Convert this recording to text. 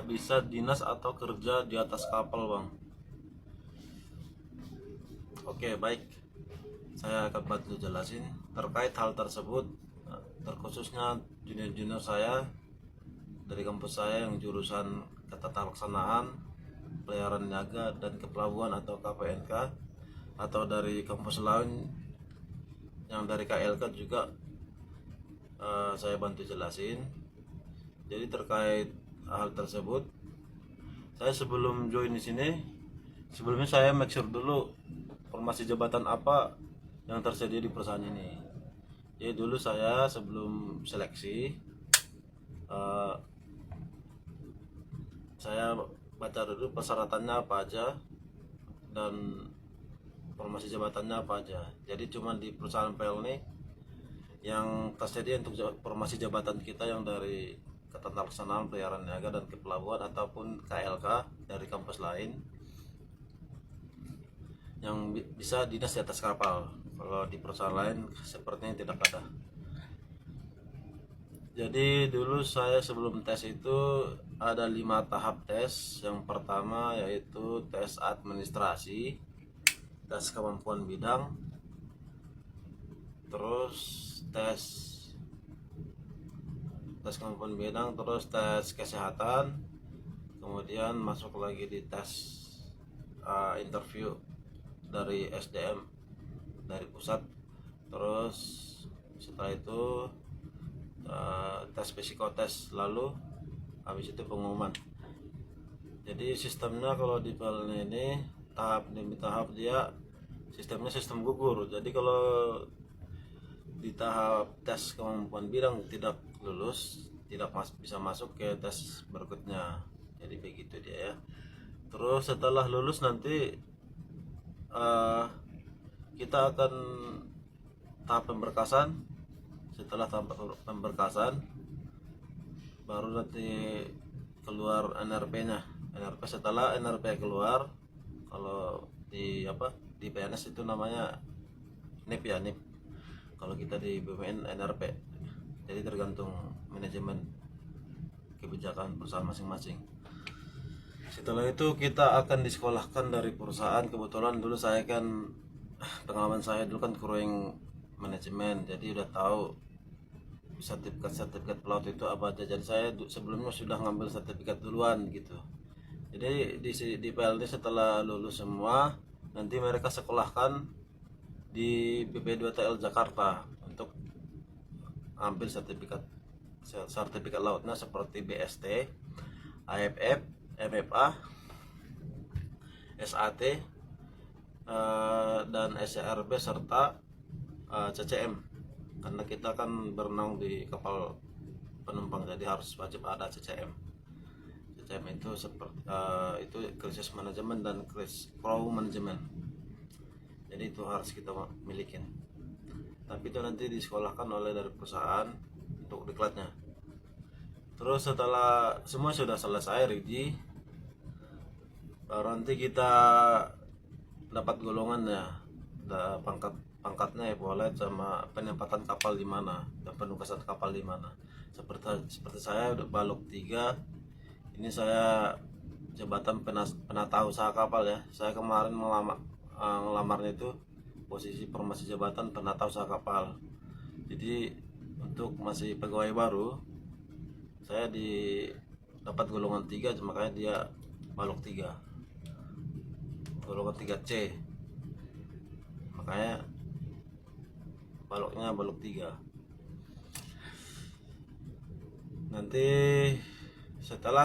bisa dinas atau kerja di atas kapal, Bang? Oke, baik. Saya akan bantu jelasin terkait hal tersebut, terkhususnya junior-junior saya dari kampus saya yang jurusan Ketataalaksanaan, Pelayaran Niaga dan Kepelabuhan atau KPNK, atau dari kampus lain yang dari KLK juga saya bantu jelasin. Jadi terkait hal tersebut, saya sebelum join di sini, sebelumnya saya make sure dulu formasi jabatan apa yang tersedia di perusahaan ini. Jadi dulu saya sebelum seleksi, saya baca dulu persyaratannya apa aja dan formasi jabatannya apa aja. Jadi cuma di perusahaan PL ini yang tersedia untuk formasi jabatan kita yang dari Ketataalaksanaan, Pelayaran Niaga dan Kepelabuhan ataupun KLK dari kampus lain yang bisa dinas di atas kapal. Kalau di perusahaan lain sepertinya tidak ada. Jadi dulu saya sebelum tes itu ada 5 tahap tes. Yang pertama yaitu tes administrasi, tes kemampuan bidang, terus tes kemampuan bidang, terus tes kesehatan, kemudian masuk lagi di tes interview dari SDM dari pusat, terus setelah itu tes psikotes, lalu habis itu pengumuman. Jadi sistemnya kalau di PL ini tahap demi tahap dia sistemnya sistem gugur. Jadi kalau di tahap tes kemampuan bidang tidak lulus, tidak bisa masuk ke tes berikutnya. Jadi begitu dia ya. Terus setelah lulus nanti kita akan tahap pemberkasan. Setelah tahap pemberkasan baru nanti keluar NRP-nya. NRP setelah NRP keluar, kalau di PNS itu namanya NIP ya, NIP. Kalau kita di BUMN NRP. Jadi tergantung manajemen kebijakan perusahaan masing-masing. Setelah itu kita akan disekolahkan dari perusahaan. Kebetulan dulu saya kan, pengalaman saya dulu kan crewing manajemen, jadi udah tahu sertifikat pelaut itu apa aja. Jadi saya sebelumnya sudah ngambil sertifikat duluan gitu. Jadi di PLT setelah lulus semua, nanti mereka sekolahkan di BP2TL Jakarta untuk ambil sertifikat lautnya seperti BST, AFF, MFA, SAT, dan SCRB serta CCM. Karena kita kan berenang di kapal penumpang, jadi harus wajib ada CCM. CCM itu seperti itu krisis manajemen dan crew manajemen. Jadi itu harus kita milikin. Tapi itu nanti disekolahkan oleh dari perusahaan untuk diklatnya. Terus setelah semua sudah selesai ready, baru nanti kita dapat golongannya, pangkatnya, epaulette, sama penempatan kapal di mana dan penugasan kapal di mana. Seperti saya udah balok 3. Ini saya jabatan penata usaha kapal ya. Saya kemarin ngelamarnya itu posisi formasi jabatan penata usaha kapal. Jadi untuk masih pegawai baru, saya dapat golongan 3, makanya dia balok 3, golongan 3C, makanya baloknya balok 3. Nanti setelah